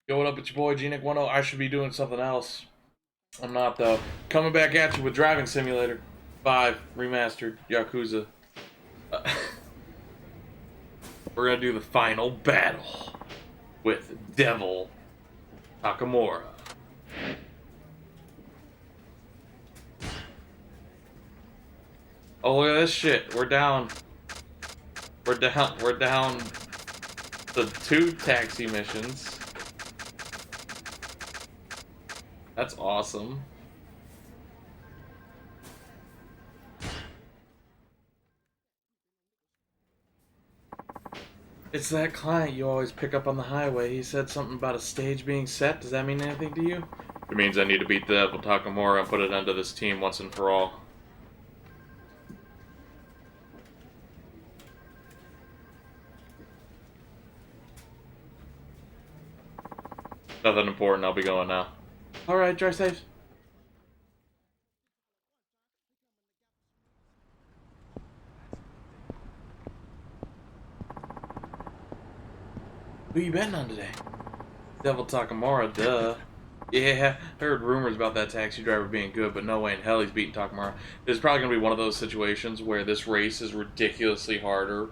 Yo, what up? It's your boy G-Nick10. I should be doing something else. I'm not, though. Coming back at you with Driving Simulator 5 Remastered Yakuza. Uh, we're gonna do the final battle with Devil Takamura. Oh, look at this shit. We're down. We're down to 2 taxi missions. That's awesome. It's that client you always pick up on the highway. He said something about a stage being set. Does that mean anything to you? It means I need to beat the Devil Takamura and put it under this team once and for all. Nothing important. I'll be going now. Alright, drive safe. Who you betting on today? Devil Takamura, duh. Yeah, heard rumors about that taxi driver being good, but no way in hell he's beating Takamura. This is probably going to be one of those situations where this race is ridiculously harder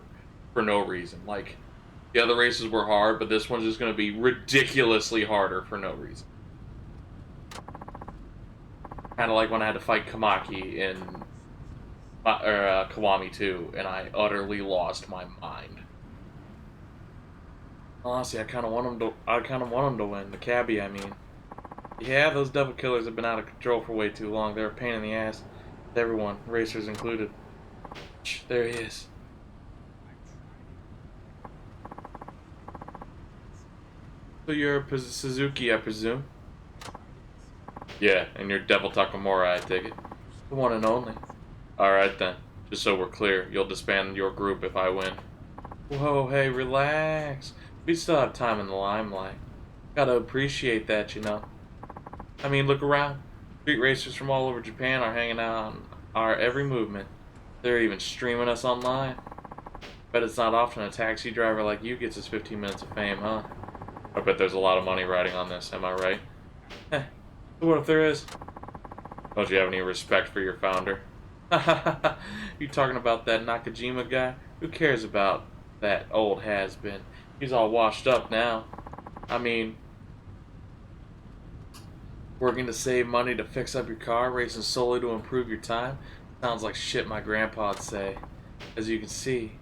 for no reason. Like, the other races were hard, but this one's just going to be ridiculously harder for no reason. Kind of like when I had to fight Kamaki in Kiwami 2, and I utterly lost my mind. Honestly, I kind of want him to win. The cabbie, I mean. Yeah, those devil killers have been out of control for way too long. They're a pain in the ass. Everyone, racers included. There he is. So you're a Suzuki, I presume? Yeah, and you're Devil Takamura, I take it. The one and only. Alright then. Just so we're clear, you'll disband your group if I win. Whoa, hey, relax. We still have time in the limelight. Gotta appreciate that, you know. I mean, look around. Street racers from all over Japan are hanging out on our every movement. They're even streaming us online. Bet it's not often a taxi driver like you gets his 15 minutes of fame, huh? I bet there's a lot of money riding on this, am I right? Heh, what if there is? Don't you have any respect for your founder? You talking about that Nakajima guy? Who cares about that old has-been? He's all washed up now. I mean, working to save money to fix up your car, racing solely to improve your time? Sounds like shit my grandpa'd say. As you can see,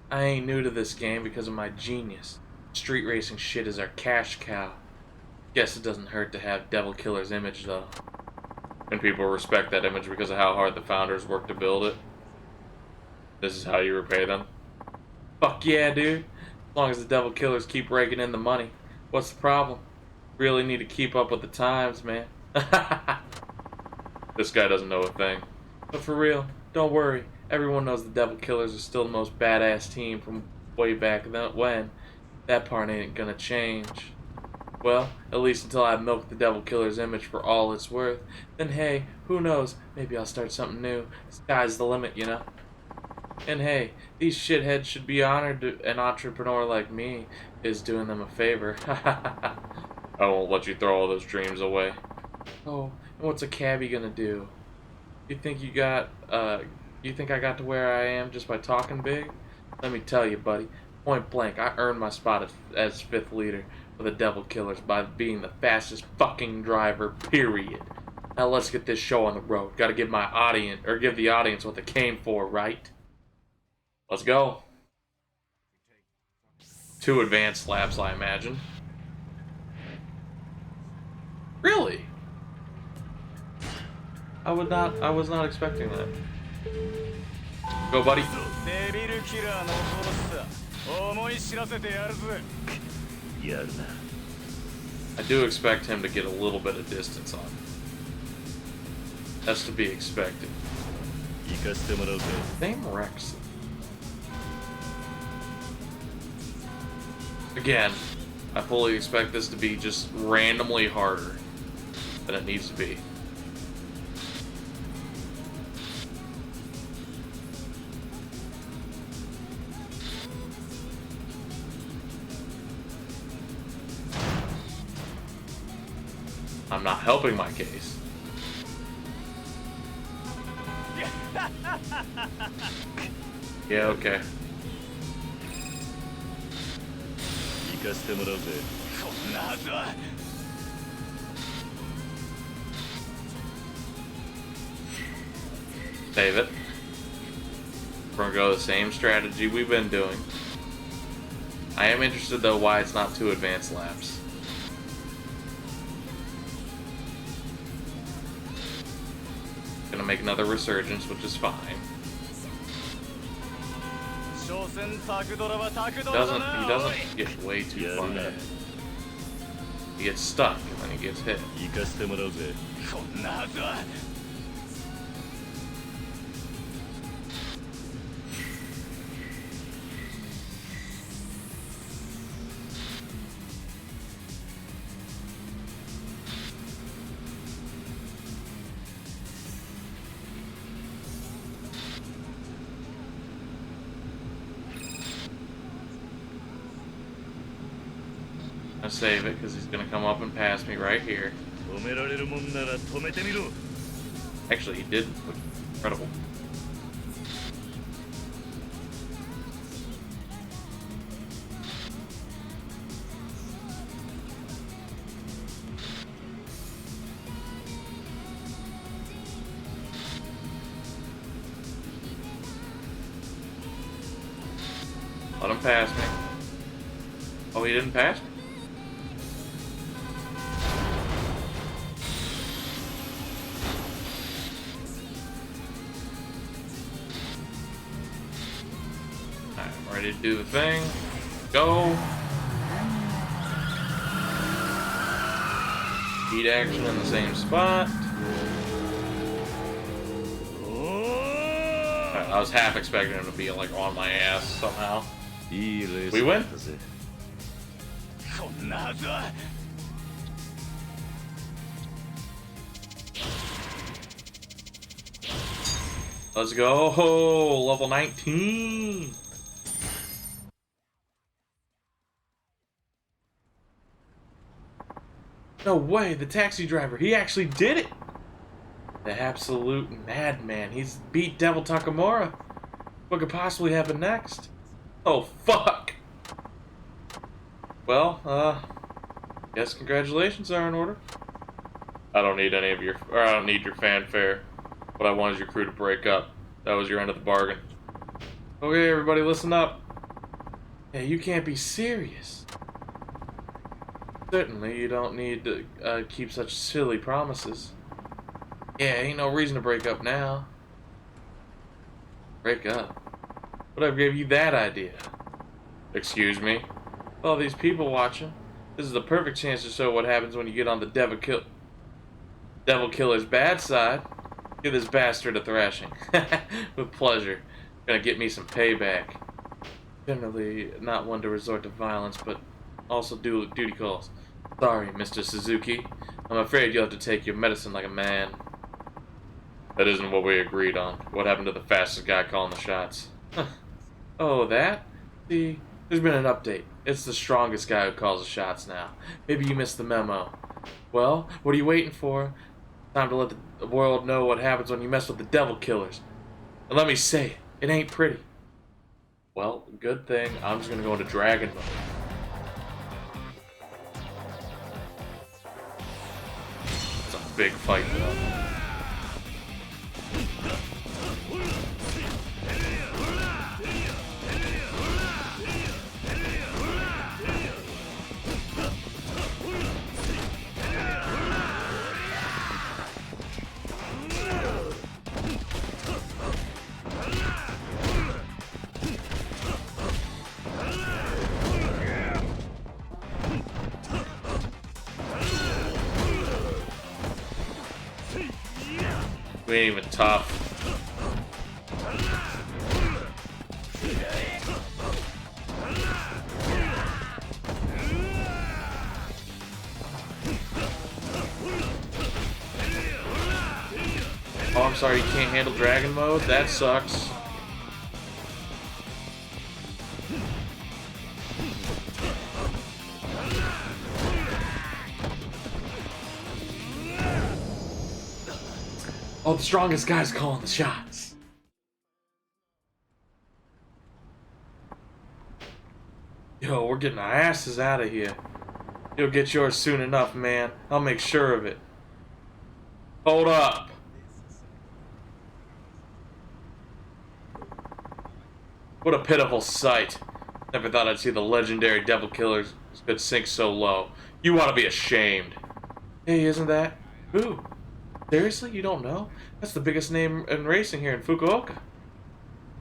I ain't new to this game because of my genius. Street racing shit is our cash cow. Guess it doesn't hurt to have Devil Killer's image, though. And people respect that image because of how hard the founders worked to build it. This is how you repay them. Fuck yeah, dude. As long as the Devil Killers keep raking in the money. What's the problem? Really need to keep up with the times, man. This guy doesn't know a thing. But for real, don't worry. Everyone knows the Devil Killers are still the most badass team from way back when. That part ain't gonna change. Well, at least until I milk the Devil Killer's image for all it's worth. Then hey, who knows, maybe I'll start something new. Sky's the limit, you know? And hey, these shitheads should be honored an entrepreneur like me is doing them a favor. I won't let you throw all those dreams away. Oh, and what's a cabbie gonna do? You think you think I got to where I am just by talking big? Let me tell you, buddy, point blank, I earned my spot as 5th leader for the Devil Killers by being the fastest fucking driver, period. Now let's get this show on the road. Gotta give give the audience what they came for, right? Let's go. 2 advanced laps, I imagine. Really? I was not expecting that. Go, buddy. I do expect him to get a little bit of distance on him. That's to be expected. Name Rex. Again, I fully expect this to be just randomly harder than it needs to be. I'm not helping my case. Yeah, okay. Save it. We're gonna go the same strategy we've been doing. I am interested though why it's not 2 advanced laps. Gonna make another resurgence, which is fine. He doesn't get way too far ahead. He gets stuck and then he gets hit. I save it because he's gonna come up and pass me right here. Actually, he did. Incredible. Let him pass me. Oh, he didn't pass me? Alright, I'm ready to do the thing. Go! Speed action in the same spot. I was half expecting him to be like on my ass somehow. We win. Let's go, level 19. No way, the taxi driver, he actually did it. The absolute madman. He's beat Devil Takamura. What could possibly happen next? Oh, fuck. Well, guess congratulations are in order. I don't need any of your, or I don't need your fanfare. What I want is your crew to break up. That was your end of the bargain. Okay, everybody, listen up. Hey, you can't be serious. Certainly, you don't need to keep such silly promises. Yeah, ain't no reason to break up now. Break up? Whatever gave you that idea? Excuse me? With all these people watching, this is the perfect chance to show what happens when you get on the Devil Killer's bad side. Give this bastard a thrashing. With pleasure. Gonna get me some payback. Generally not one to resort to violence, but also do duty calls. Sorry, Mr. Suzuki. I'm afraid you'll have to take your medicine like a man. That isn't what we agreed on. What happened to the fastest guy calling the shots? Oh, that? See, there's been an update. It's the strongest guy who calls the shots now. Maybe you missed the memo. Well, what are you waiting for? Time to let the world know what happens when you mess with the Devil Killers. And let me say, it ain't pretty. Well, good thing. I'm just gonna go into Dragon mode. It's a big fight, though. We ain't even tough. Oh, I'm sorry, you can't handle Dragon mode? That sucks. Oh, the strongest guy's calling the shots. Yo, we're getting our asses out of here. You'll get yours soon enough, man. I'll make sure of it. Hold up. What a pitiful sight. Never thought I'd see the legendary devil killers could sink so low. You ought to be ashamed. Hey, isn't that? Who? Seriously? You don't know? That's the biggest name in racing here in Fukuoka.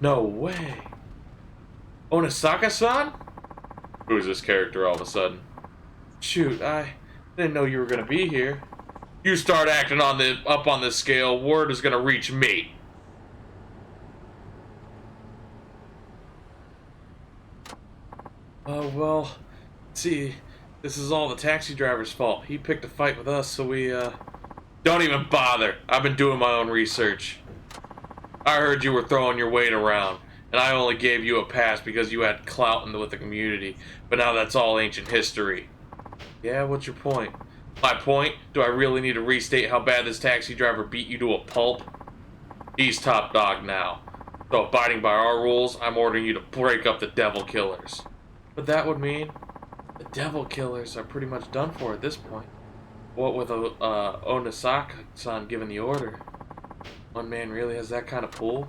No way. Onisaka-san? Who's this character all of a sudden? Shoot, I didn't know you were gonna be here. You start acting up on this scale, word is gonna reach me. Well, see, this is all the taxi driver's fault. He picked a fight with us, so we, Don't even bother. I've been doing my own research. I heard you were throwing your weight around, and I only gave you a pass because you had clout with the community, but now that's all ancient history. Yeah, what's your point? My point? Do I really need to restate how bad this taxi driver beat you to a pulp? He's top dog now. So abiding by our rules, I'm ordering you to break up the devil killers. But that would mean the devil killers are pretty much done for at this point. What with Onisaka-san giving the order? One man really has that kind of pull?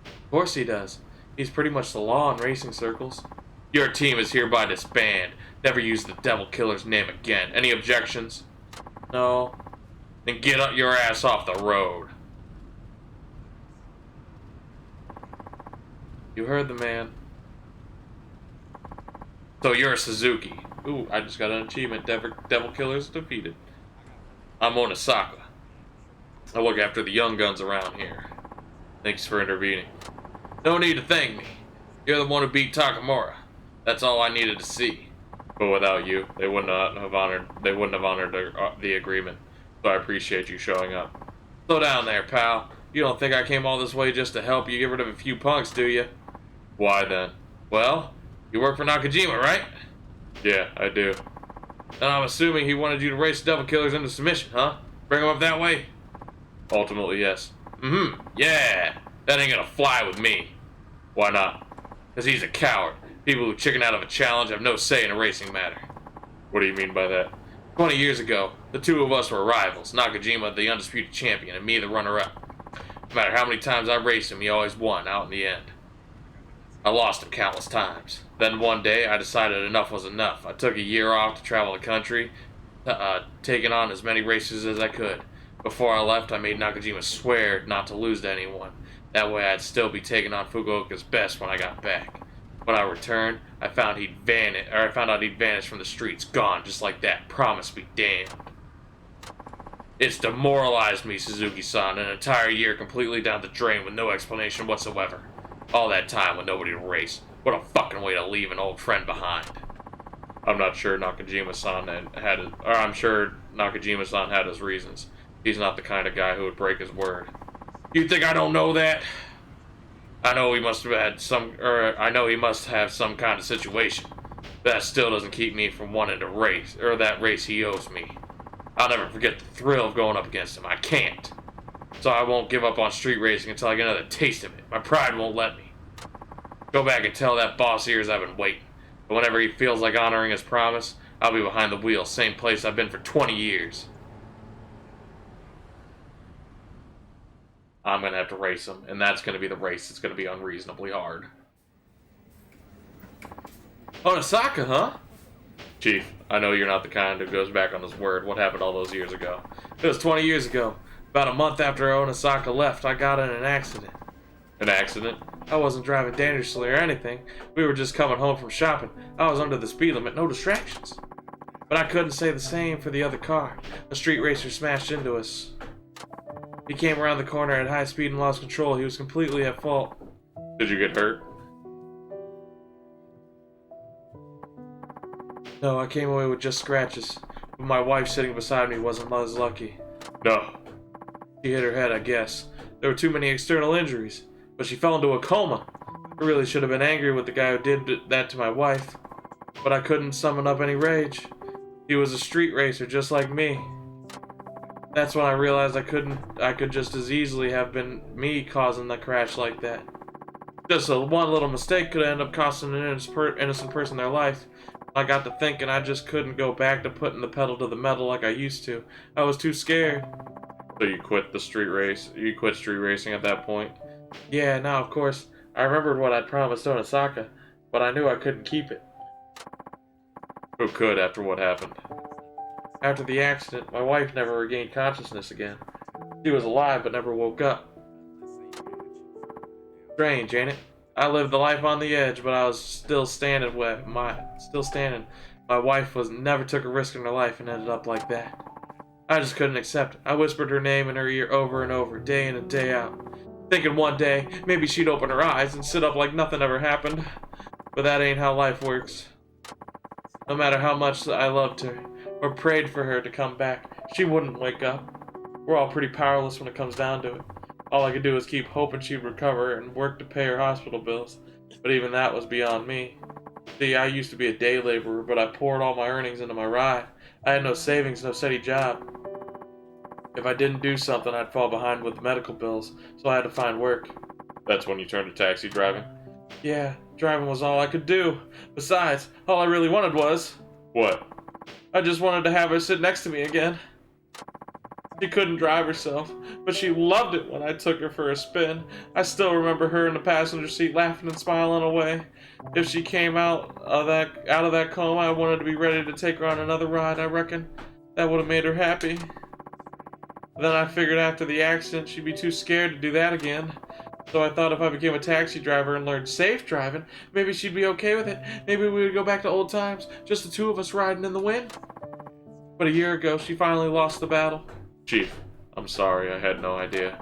Of course he does. He's pretty much the law in racing circles. Your team is hereby disbanded. Never use the devil killer's name again. Any objections? No. Then get up your ass off the road. You heard the man. So you're a Suzuki. Ooh, I just got an achievement. Devil killers defeated. I'm Onisaka. I look after the young guns around here. Thanks for intervening. No need to thank me. You're the one who beat Takamura. That's all I needed to see. But without you, they wouldn't have honored the agreement. So I appreciate you showing up. Slow down there, pal. You don't think I came all this way just to help you get rid of a few punks, do you? Why then? Well, you work for Nakajima, right? Yeah, I do. And I'm assuming he wanted you to race devil killers into submission, huh? Bring him up that way? Ultimately, yes. Yeah. That ain't gonna fly with me. Why not? Because he's a coward. People who chicken out of a challenge have no say in a racing matter. What do you mean by that? 20 years ago, the two of us were rivals. Nakajima, the undisputed champion, and me, the runner-up. No matter how many times I raced him, he always won out in the end. I lost him countless times. Then one day, I decided enough was enough. I took a year off to travel the country, taking on as many races as I could. Before I left, I made Nakajima swear not to lose to anyone. That way I'd still be taking on Fukuoka's best when I got back. When I returned, I found out he'd vanished from the streets, gone just like that. Promise be damned. It's demoralized me, Suzuki-san, an entire year completely down the drain with no explanation whatsoever. All that time with nobody to race. What a fucking way to leave an old friend behind. I'm sure Nakajima-san had his reasons. He's not the kind of guy who would break his word. You think I don't know that? I know he must have some kind of situation. That still doesn't keep me from wanting to race, or that race he owes me. I'll never forget the thrill of going up against him. I can't. So I won't give up on street racing until I get another taste of it. My pride won't let me. Go back and tell that boss of yours I've been waiting. But whenever he feels like honoring his promise, I'll be behind the wheel, same place I've been for 20 years. I'm gonna have to race him, and that's gonna be the race that's gonna be unreasonably hard. Onisaka, huh? Chief, I know you're not the kind who goes back on his word. What happened all those years ago? It was 20 years ago. About a month after Onisaka left, I got in an accident. An accident? I wasn't driving dangerously or anything. We were just coming home from shopping. I was under the speed limit, no distractions. But I couldn't say the same for the other car. A street racer smashed into us. He came around the corner at high speed and lost control. He was completely at fault. Did you get hurt? No, I came away with just scratches. But my wife sitting beside me wasn't as lucky. No. She hit her head, I guess. There were too many external injuries. But she fell into a coma. I really should have been angry with the guy who did that to my wife. But I couldn't summon up any rage. He was a street racer just like me. That's when I realized I could just as easily have been me causing the crash like that. Just one little mistake could end up costing an innocent person their life. I got to thinking I just couldn't go back to putting the pedal to the metal like I used to. I was too scared. So you quit the street race? You quit street racing at that point? Yeah, now of course, I remembered what I'd promised Onisaka, but I knew I couldn't keep it. Who could after what happened? After the accident, my wife never regained consciousness again. She was alive but never woke up. Strange, ain't it? I lived the life on the edge, but I was still standing. My wife never took a risk in her life and ended up like that. I just couldn't accept it. I whispered her name in her ear over and over, day in and day out, thinking one day maybe she'd open her eyes and sit up like nothing ever happened. But that ain't how life works. No matter how much I loved her or prayed for her to come back, she wouldn't wake up. We're all pretty powerless when it comes down to it. All I could do was keep hoping she'd recover and work to pay her hospital bills. But even that was beyond me. See, I used to be a day laborer, but I poured all my earnings into my ride. I had no savings, no steady job. If I didn't do something, I'd fall behind with medical bills, so I had to find work. That's when you turned to taxi driving? Yeah, driving was all I could do. Besides, all I really wanted was... What? I just wanted to have her sit next to me again. She couldn't drive herself, but she loved it when I took her for a spin. I still remember her in the passenger seat laughing and smiling away. If she came out of that coma, I wanted to be ready to take her on another ride, I reckon. That would have made her happy. Then I figured after the accident she'd be too scared to do that again. So I thought if I became a taxi driver and learned safe driving, maybe she'd be okay with it. Maybe we would go back to old times, just the two of us riding in the wind. But a year ago, she finally lost the battle. Chief, I'm sorry, I had no idea.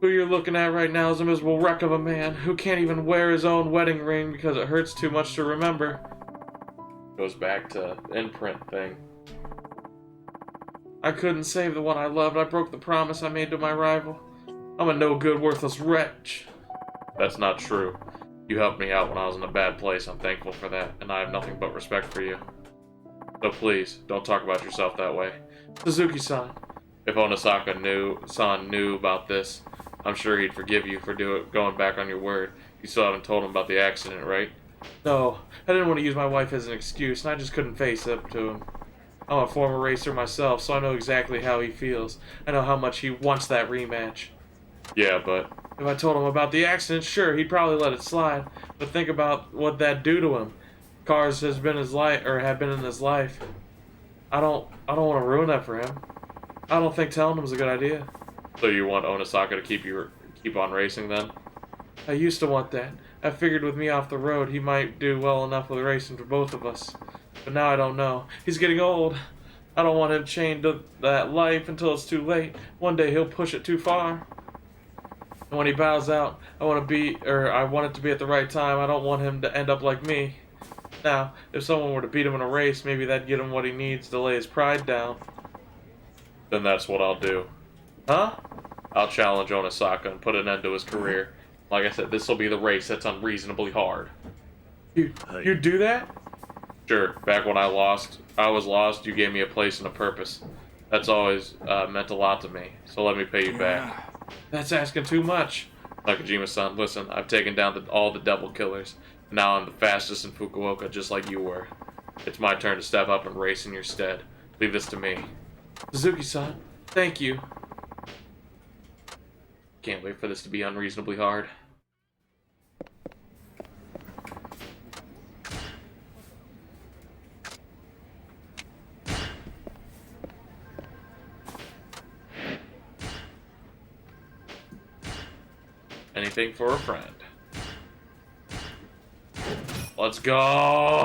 Who you're looking at right now is a miserable wreck of a man who can't even wear his own wedding ring because it hurts too much to remember. Goes back to imprint thing. I couldn't save the one I loved. I broke the promise I made to my rival. I'm a no-good, worthless wretch. That's not true. You helped me out when I was in a bad place. I'm thankful for that, and I have nothing but respect for you. So please, don't talk about yourself that way. Suzuki-san. If Onisaka-san knew about this, I'm sure he'd forgive you for going back on your word. You still haven't told him about the accident, right? No, I didn't want to use my wife as an excuse, and I just couldn't face up to him. I'm a former racer myself, so I know exactly how he feels. I know how much he wants that rematch. Yeah, but... If I told him about the accident, sure, he'd probably let it slide. But think about what that'd do to him. Cars have been in his life. I don't want to ruin that for him. I don't think telling him is a good idea. So you want Onisaka to keep on racing then? I used to want that. I figured with me off the road, he might do well enough with racing for both of us. But now I don't know. He's getting old. I don't want him chained to that life until it's too late. One day he'll push it too far. And when he bows out, I want it to be at the right time. I don't want him to end up like me. Now, if someone were to beat him in a race, maybe that'd get him what he needs to lay his pride down. Then that's what I'll do. Huh? I'll challenge Onisaka and put an end to his career. Like I said, this'll be the race that's unreasonably hard. You'd do that? Sure. Back when I was lost, you gave me a place and a purpose. That's always meant a lot to me, so let me pay you back. That's asking too much. Nakajima-san, listen, I've taken down all the devil killers. Now I'm the fastest in Fukuoka, just like you were. It's my turn to step up and race in your stead. Leave this to me. Suzuki-san, thank you. Can't wait for this to be unreasonably hard. Anything for a friend. Let's go!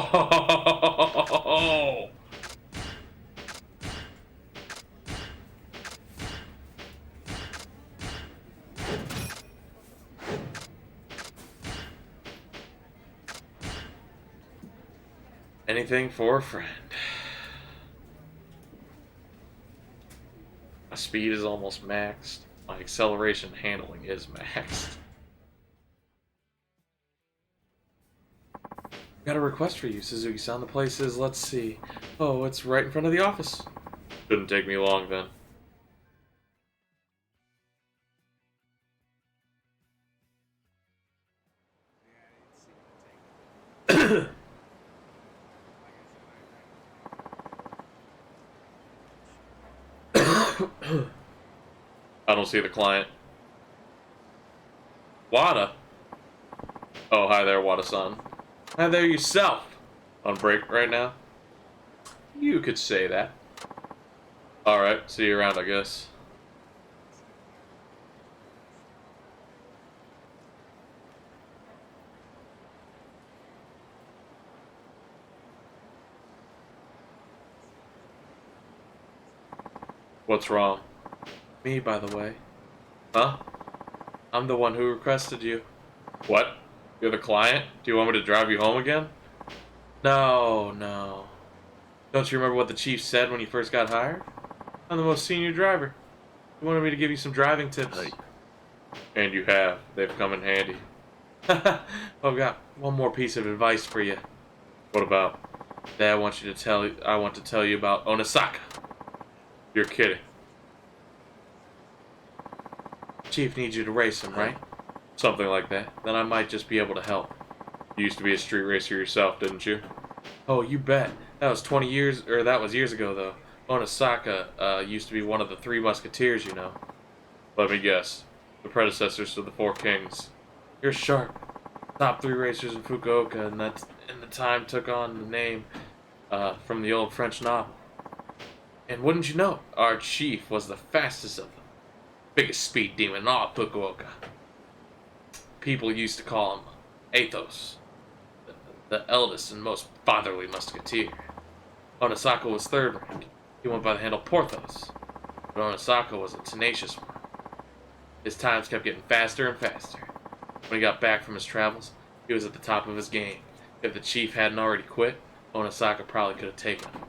Anything for a friend. My speed is almost maxed. My acceleration handling is maxed. Got a request for you, Suzuki-san. The place is, let's see. Oh, it's right in front of the office. Shouldn't take me long then. I don't see the client. Wada? Oh, hi there, Wada-san. Hi there yourself. On break right now? You could say that. Alright, see you around, I guess. What's wrong? Me, by the way. Huh? I'm the one who requested you. What? You're the client? Do you want me to drive you home again? No, no. Don't you remember what the chief said when you first got hired? I'm the most senior driver. He wanted me to give you some driving tips. Hey. And you have. They've come in handy. I've got one more piece of advice for you. What about? Today I want to tell you about Onisaka. You're kidding. Chief needs you to race him, right? Something like that. Then I might just be able to help. You used to be a street racer yourself, didn't you? Oh, you bet. That was years ago, though. Onisaka used to be one of the Three Musketeers, you know. Let me guess. The predecessors to the Four Kings. You're sharp. Top 3 racers in Fukuoka, and that in the time took on the name from the old French novel. And wouldn't you know, our chief was the fastest of them. Biggest speed demon in all Fukuoka. People used to call him Athos, the eldest and most fatherly musketeer. Onisaka was third rank. He went by the handle Porthos. But Onisaka was a tenacious one. His times kept getting faster and faster. When he got back from his travels, he was at the top of his game. If the chief hadn't already quit, Onisaka probably could have taken him.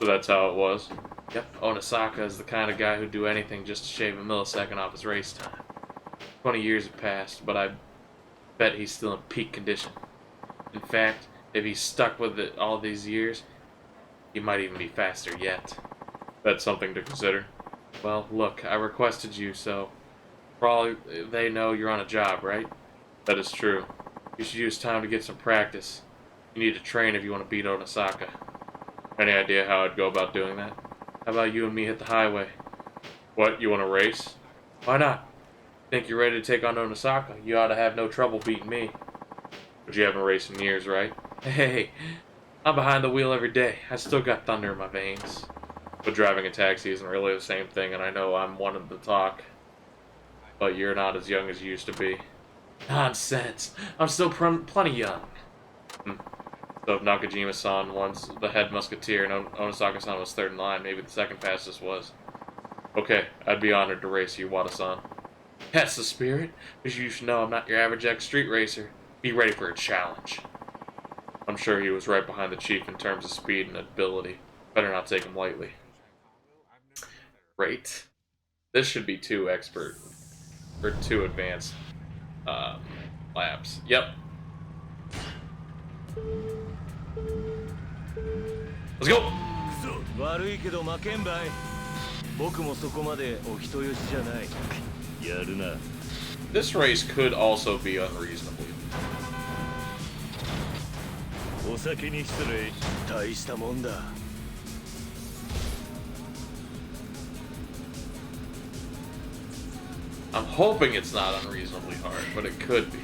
So that's how it was? Yep, Onisaka is the kind of guy who'd do anything just to shave a millisecond off his race time. 20 years have passed, but I bet he's still in peak condition. In fact, if he's stuck with it all these years, he might even be faster yet. That's something to consider. Well, look, I requested you, so for all they know, you're on a job, right? That is true. You should use time to get some practice. You need to train if you want to beat Onisaka. Any idea how I'd go about doing that? How about you and me hit the highway? What, you want to race? Why not? Think you're ready to take on Onisaka? You ought to have no trouble beating me. But you haven't raced in years, right? Hey, I'm behind the wheel every day. I still got thunder in my veins. But driving a taxi isn't really the same thing, and I know I'm one of the talk. But you're not as young as you used to be. Nonsense. I'm still plenty young. So if Nakajima-san was the head musketeer and Onisaka-san was third in line, maybe the second fastest was. Okay, I'd be honored to race you, Wada-san. That's the spirit, but you should know I'm not your average ex-street racer. Be ready for a challenge. I'm sure he was right behind the chief in terms of speed and ability. Better not take him lightly. Great. This should be too expert. Or too advanced laps. Yep. Let's go! This race could also be unreasonably. I'm hoping it's not unreasonably hard, but it could be.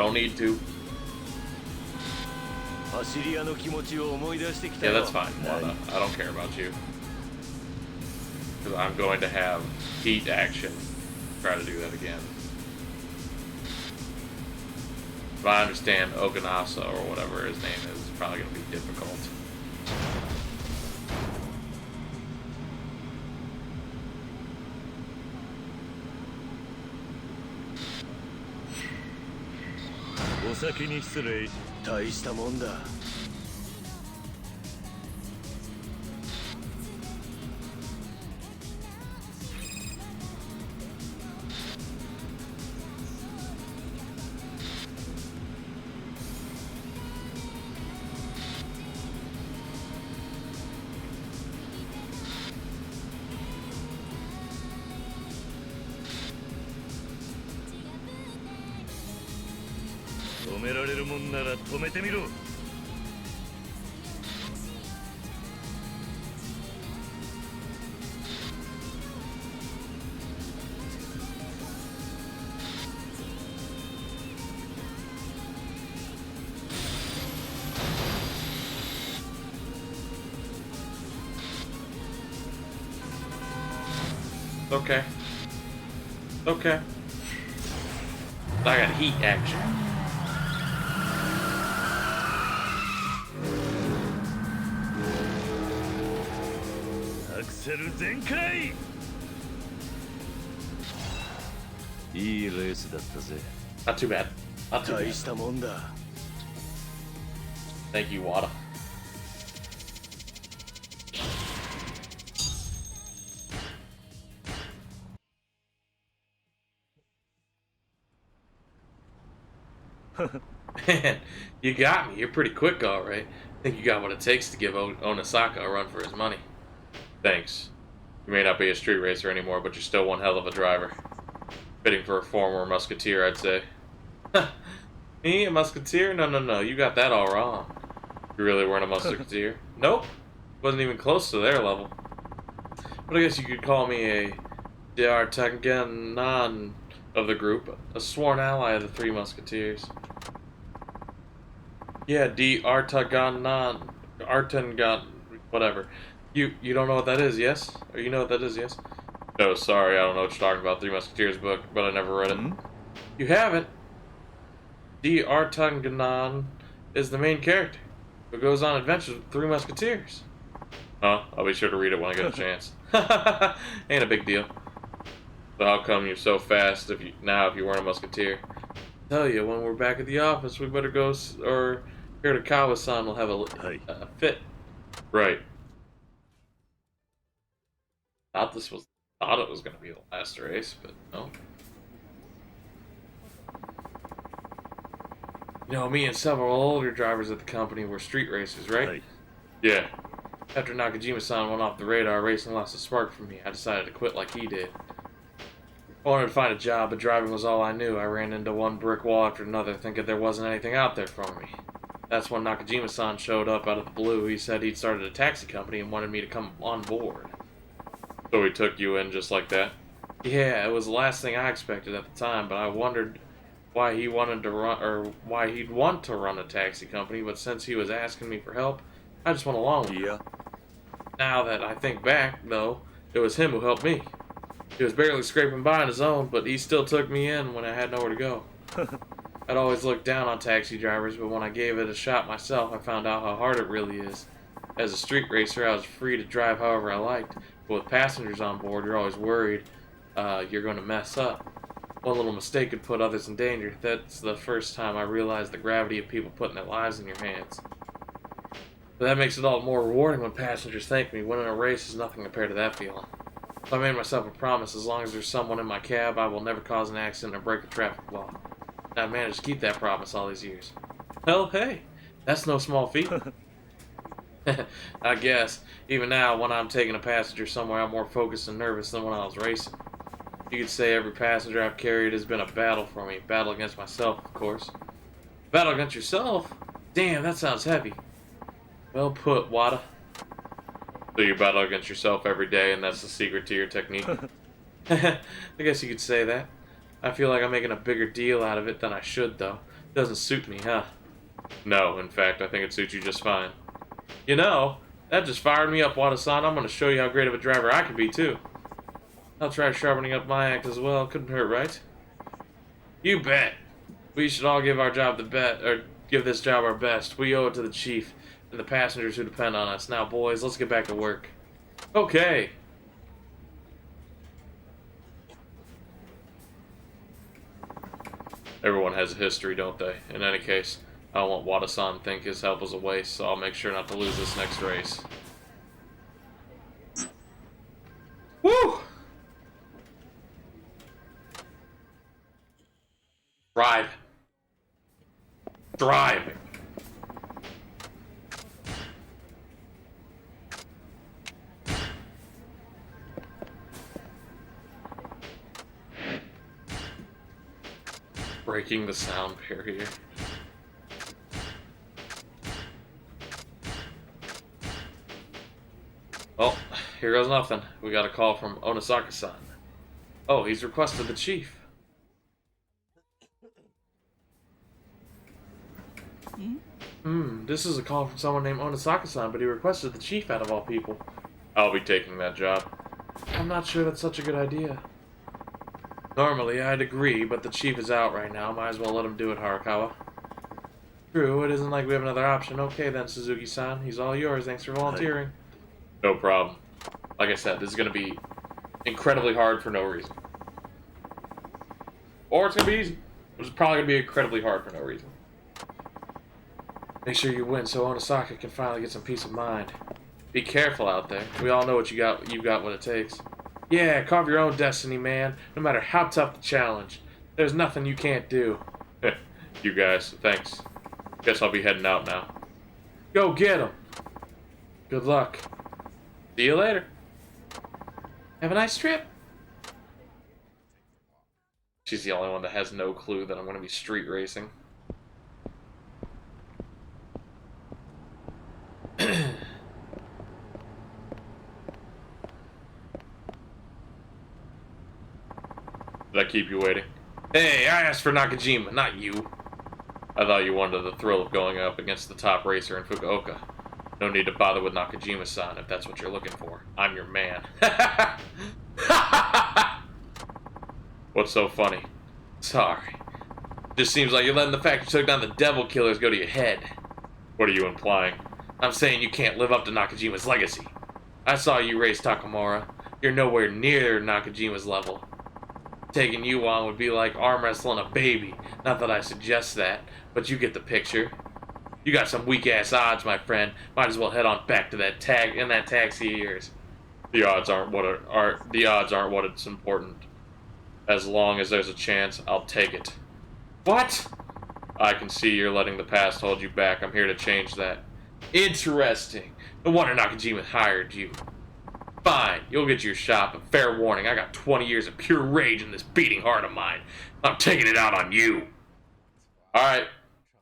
don't need to. Yeah, that's fine, Wada. I don't care about you. Because I'm going to have heat action. Try to do that again. But I understand Okanasa, or whatever his name is probably going to be difficult. Okay. Okay. I got heat action. Not too bad. Not too bad. Thank you, Wada. Man, you got me. You're pretty quick, alright. Think you got what it takes to give Onisaka a run for his money. Thanks. You may not be a street racer anymore, but you're still one hell of a driver. Fitting for a former musketeer, I'd say. Me, a musketeer? No. You got that all wrong. You really weren't a musketeer? Nope. Wasn't even close to their level. But I guess you could call me a D'Artagnan of the group, a sworn ally of the Three Musketeers. Yeah, D'Artagnan, whatever. You don't know what that is, yes? Or you know what that is, yes? No, sorry, I don't know what you're talking about. Three Musketeers book, but I never read it. You haven't? D'Artagnan is the main character who goes on adventures with Three Musketeers. Huh? I'll be sure to read it when I get a chance. Ain't a big deal. So how come you're so fast if you weren't a musketeer? Tell you, when we're back at the office, we better go, or Hirakawa-san will have a fit. Right. Thought it was going to be the last race, but no. You know, me and several older drivers at the company were street racers, right? Yeah. After Nakajima-san went off the radar, racing lost a spark for me. I decided to quit like he did. I wanted to find a job, but driving was all I knew. I ran into one brick wall after another, thinking there wasn't anything out there for me. That's when Nakajima-san showed up out of the blue. He said he'd started a taxi company and wanted me to come on board. So he took you in just like that? Yeah, it was the last thing I expected at the time, but I wondered why he'd want to run a taxi company, but since he was asking me for help, I just went along with it. Now that I think back, though, it was him who helped me. He was barely scraping by on his own, but he still took me in when I had nowhere to go. I'd always looked down on taxi drivers, but when I gave it a shot myself, I found out how hard it really is. As a street racer, I was free to drive however I liked, but with passengers on board, you're always worried you're going to mess up. One little mistake could put others in danger. That's the first time I realized the gravity of people putting their lives in your hands. But that makes it all more rewarding when passengers thank me. Winning a race is nothing compared to that feeling. So I made myself a promise, as long as there's someone in my cab, I will never cause an accident or break a traffic law. And I've managed to keep that promise all these years. Hell, hey, that's no small feat. I guess. Even now, when I'm taking a passenger somewhere, I'm more focused and nervous than when I was racing. You could say every passenger I've carried has been a battle for me. Battle against myself, of course. Battle against yourself? Damn, that sounds heavy. Well put, Wada. So you battle against yourself every day, and that's the secret to your technique? I guess you could say that. I feel like I'm making a bigger deal out of it than I should, though. Doesn't suit me, huh? No, in fact, I think it suits you just fine. You know, that just fired me up, Wada-san. I'm gonna show you how great of a driver I can be, too. I'll try sharpening up my act as well. Couldn't hurt, right? You bet. We should all give give this job our best. We owe it to the chief and the passengers who depend on us. Now, boys, let's get back to work. Okay. Everyone has a history, don't they? In any case, I don't want Wada-san to think his help was a waste, so I'll make sure not to lose this next race. Woo! Drive. Drive. Breaking the sound barrier. Oh, here goes nothing. We got a call from Onisaka-san. Oh, he's requested the chief. This is a call from someone named Onisaka-san, but he requested the chief out of all people. I'll be taking that job. I'm not sure that's such a good idea. Normally, I'd agree, but the chief is out right now. Might as well let him do it, Harakawa. True, it isn't like we have another option. Okay then, Suzuki-san. He's all yours. Thanks for volunteering. No problem. Like I said, this is going to be incredibly hard for no reason. Or it's going to be easy. It's probably going to be incredibly hard for no reason. Make sure you win so Onisaka can finally get some peace of mind. Be careful out there. We all know what you got. You've got what it takes. Yeah, carve your own destiny, man. No matter how tough the challenge. There's nothing you can't do. You guys, thanks. Guess I'll be heading out now. Go get him. Good luck. See you later. Have a nice trip. She's the only one that has no clue that I'm going to be street racing. Did I keep you waiting? Hey, I asked for Nakajima, not you. I thought you wanted the thrill of going up against the top racer in Fukuoka. No need to bother with Nakajima-san if that's what you're looking for. I'm your man. What's so funny? Sorry. Just seems like you're letting the fact you took down the devil killers go to your head. What are you implying? I'm saying you can't live up to Nakajima's legacy. I saw you race Takamura. You're nowhere near Nakajima's level. Taking you on would be like arm wrestling a baby. Not that I suggest that, but you get the picture. You got some weak-ass odds, my friend. Might as well head on back to that taxi of yours. The odds aren't what it's important. As long as there's a chance, I'll take it. What? I can see you're letting the past hold you back. I'm here to change that. Interesting. No wonder Nakajima hired you. Fine, you'll get your shot, but fair warning, I got 20 years of pure rage in this beating heart of mine. I'm taking it out on you. Alright,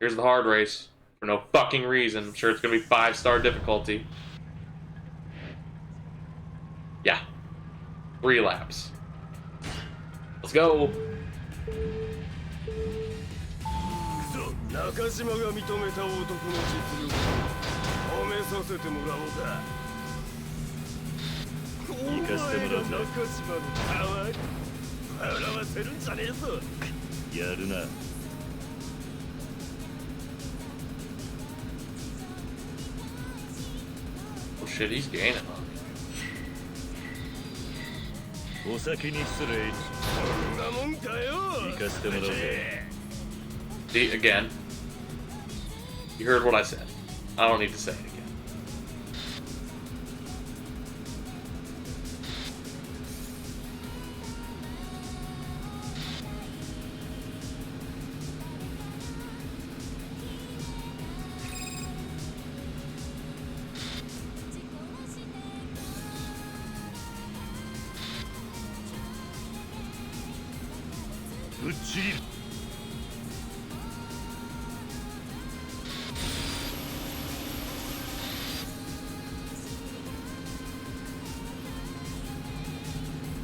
here's the hard race. For no fucking reason. I'm sure it's gonna be 5-star difficulty. Yeah. 3 laps. Let's go. Oh shit, he's gaining on me. See, again. You heard what I said. I don't need to say it again.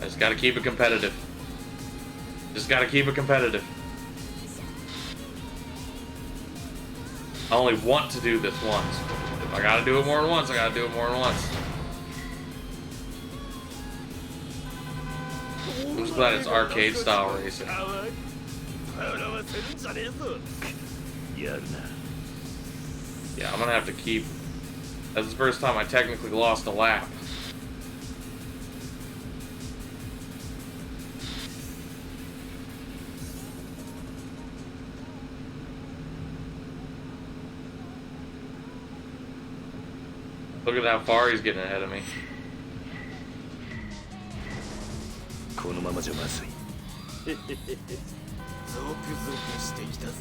I just gotta keep it competitive. Just gotta keep it competitive. I only want to do this once. If I gotta do it more than once, I gotta do it more than once. I'm just glad it's arcade style racing. Yeah, I'm gonna have to keep. That's the first time I technically lost a lap. Look at how far he's getting ahead of me. このままじゃまずい。ゾクゾクしてきたぜ。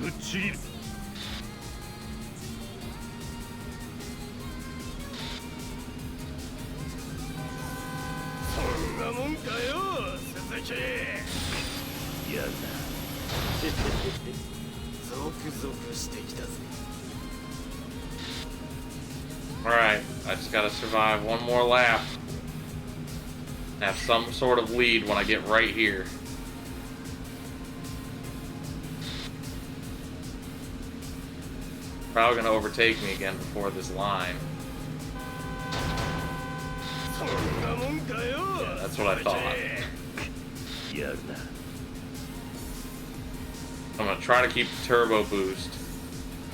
ぶっちぎる。そんなもんかよ、鈴木。やるな。ゾクゾクしてきたぜ。Alright, I just gotta survive one more lap. Have some sort of lead when I get right here. Probably gonna overtake me again before this line. Yeah, that's what I thought. I'm gonna try to keep the turbo boost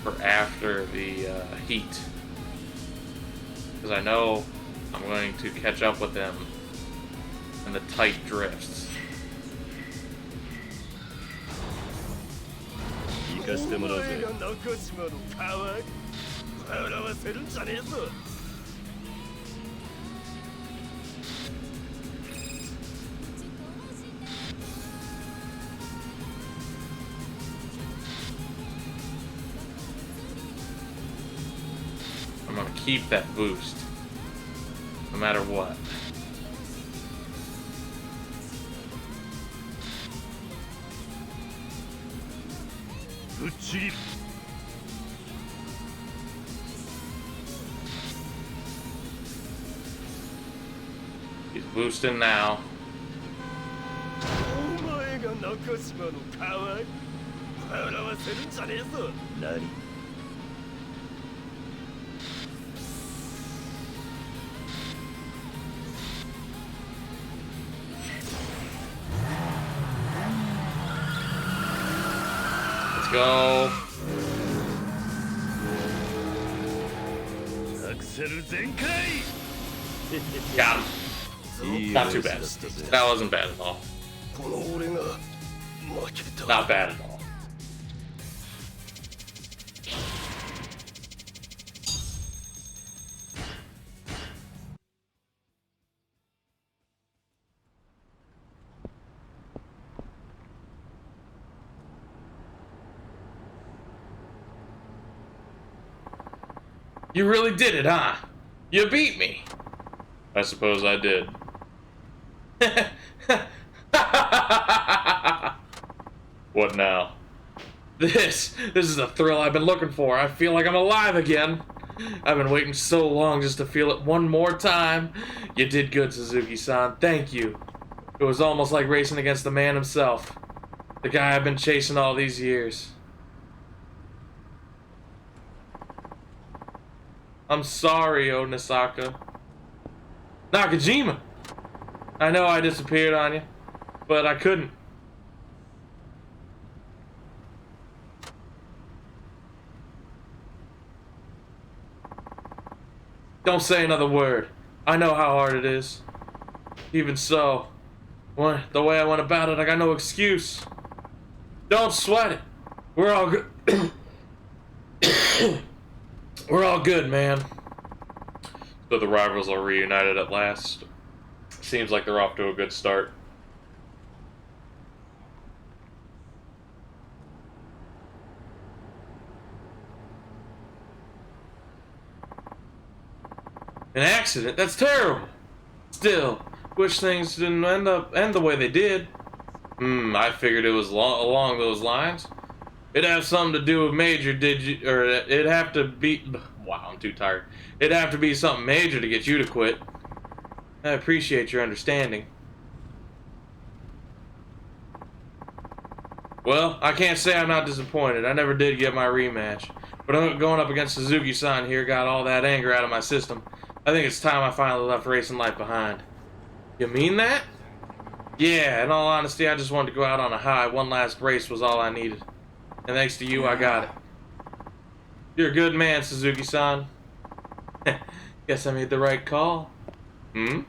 for after the heat, because I know I'm going to catch up with them in the tight drifts. 行かしてもらうぜ。お前が中島のパワー笑わせるんじゃねえぞ。I'm gonna keep that boost, no matter what. He's boosting now. Let's go. Got him. Not too bad. That wasn't bad at all. Not bad at all. You really did it, huh? You beat me. I suppose I did. What now? This is the thrill I've been looking for. I feel like I'm alive again. I've been waiting so long just to feel it one more time. You did good, Suzuki-san. Thank you. It was almost like racing against the man himself. The guy I've been chasing all these years. I'm sorry, Onisaka. Nakajima! I know I disappeared on you, but I couldn't. Don't say another word. I know how hard it is. Even so, the way I went about it, I got no excuse. Don't sweat it. We're all good. We're all good, man. So the rivals are reunited at last. Seems like they're off to a good start. An accident? That's terrible. Still, wish things didn't end the way they did. I figured it was along those lines. It'd have something to do with major, or it'd have to be, wow, I'm too tired. It'd have to be something major to get you to quit. I appreciate your understanding. Well, I can't say I'm not disappointed. I never did get my rematch. But going up against Suzuki-san here got all that anger out of my system. I think it's time I finally left racing life behind. You mean that? Yeah, in all honesty, I just wanted to go out on a high. One last race was all I needed. And thanks to you, I got it. You're a good man, Suzuki-san. Guess I made the right call. The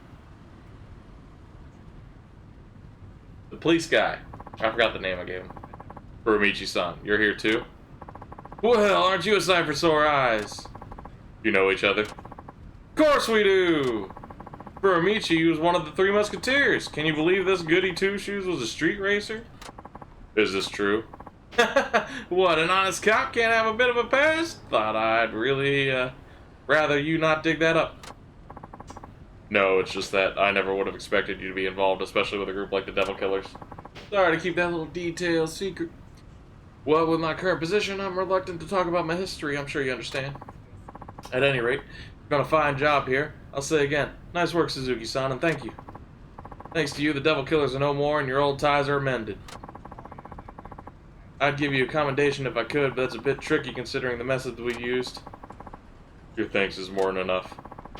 police guy. I forgot the name I gave him. Furumichi-san, you're here too? Well, aren't you a sight for sore eyes? You know each other? Of course we do! Furumichi was one of the Three Musketeers. Can you believe this goody two-shoes was a street racer? Is this true? What, an honest cop can't have a bit of a past? Thought I'd really, rather you not dig that up. No, it's just that I never would have expected you to be involved, especially with a group like the Devil Killers. Sorry to keep that little detail secret. Well, with my current position, I'm reluctant to talk about my history, I'm sure you understand. At any rate, you've done a fine job here. I'll say again, nice work, Suzuki-san, and thank you. Thanks to you, the Devil Killers are no more, and your old ties are mended. I'd give you a commendation if I could, but that's a bit tricky considering the methods we used. Your thanks is more than enough.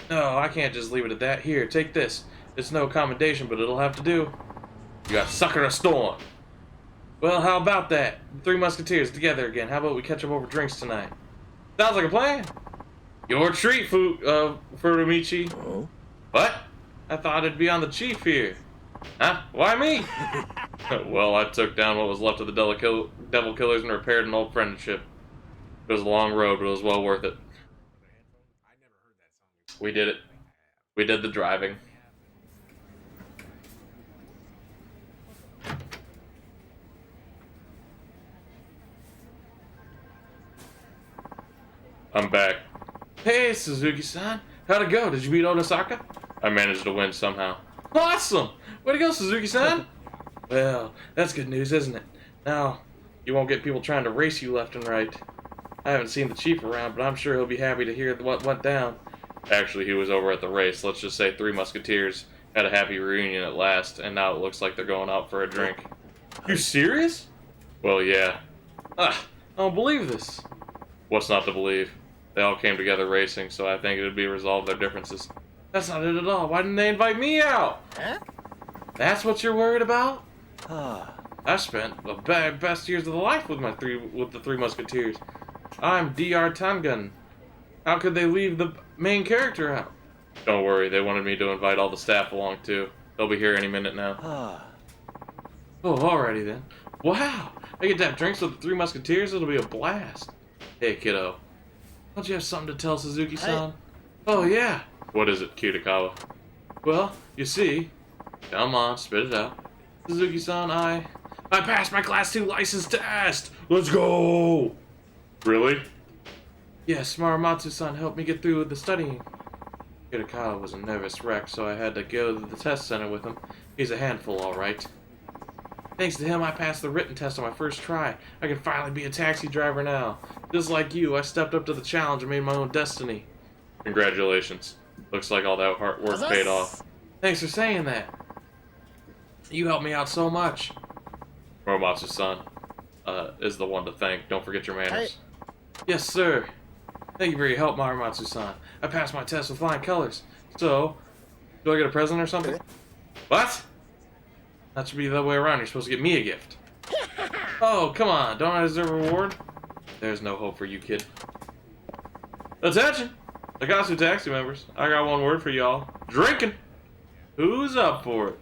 No, I can't just leave it at that. Here, take this. It's no commendation, but it'll have to do. You got sucker a storm. Well, how about that? The Three Musketeers together again. How about we catch up over drinks tonight? Sounds like a plan. Your treat, Furumichi. Oh? What? I thought it'd be on the chief here. Huh? Why me? Well, I took down what was left of the Devil Killers and repaired an old friendship. It was a long road, but it was well worth it. We did it. We did the driving. I'm back. Hey, Suzuki-san. How'd it go? Did you beat Onosaka? I managed to win somehow. Awesome! Way to go, Suzuki-san! Well, that's good news, isn't it? Now, you won't get people trying to race you left and right. I haven't seen the chief around, but I'm sure he'll be happy to hear what went down. Actually, he was over at the race. Let's just say Three Musketeers had a happy reunion at last, and now it looks like they're going out for a drink. You serious? Well, yeah. I don't believe this. What's not to believe? They all came together racing, so I think it would be resolved their differences. That's not it at all. Why didn't they invite me out? Huh? That's what you're worried about? I spent the best years of the life with the Three Musketeers. I'm Dr. Tangun. How could they leave the main character out? Don't worry, they wanted me to invite all the staff along too. They'll be here any minute now. Oh, alrighty then. Wow, I get to have drinks with the Three Musketeers. It'll be a blast. Hey, kiddo. Don't you have something to tell Suzuki-san? Oh, yeah. What is it, Kitakawa? Well, you see... Come on, spit it out. Suzuki-san, I passed my Class 2 license test! Let's go! Really? Yes, Maramatsu-san helped me get through with the studying. Kitakawa was a nervous wreck, so I had to go to the test center with him. He's a handful, all right. Thanks to him, I passed the written test on my first try. I can finally be a taxi driver now. Just like you, I stepped up to the challenge and made my own destiny. Congratulations. Looks like all that hard work paid off. Thanks for saying that. You helped me out so much. Moromatsu-san is the one to thank. Don't forget your manners. Yes, sir. Thank you for your help, Moromatsu-san. I passed my test with flying colors. So, do I get a present or something? What? That should be the other way around. You're supposed to get me a gift. Oh, come on. Don't I deserve a reward? There's no hope for you, kid. Attention! Akasu taxi members. I got one word for y'all. Drinking! Who's up for it?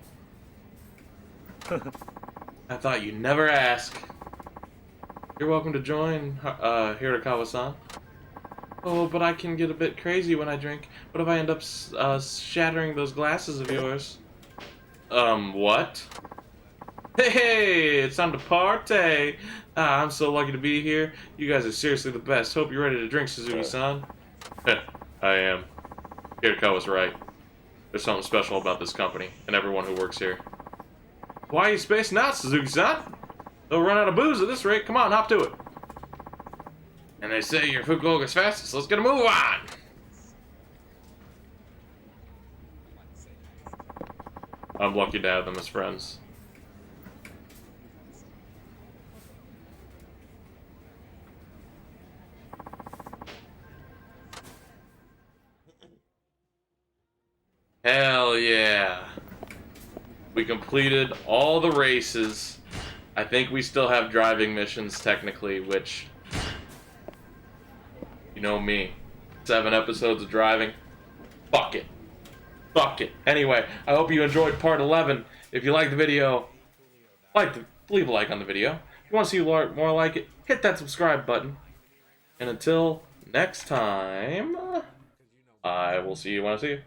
I thought you'd never ask. You're welcome to join, Hirakawa-san. Oh, but I can get a bit crazy when I drink. What if I end up shattering those glasses of yours? What? Hey, it's time to party! I'm so lucky to be here. You guys are seriously the best. Hope you're ready to drink, Suzuki-san. I am. Kiriko was right. There's something special about this company and everyone who works here. Why are you spacing out, Suzuki-san? They'll run out of booze at this rate. Come on, hop to it. And they say your Fukuoka's fastest. Let's get a move on. I'm lucky to have them as friends. Hell yeah. We completed all the races. I think we still have driving missions technically, which, you know me. 7 episodes of driving. Fuck it. Fuck it. Anyway, I hope you enjoyed part 11. If you liked the video, leave a like on the video. If you want to see more like it, hit that subscribe button. And until next time, I will see you when I see you.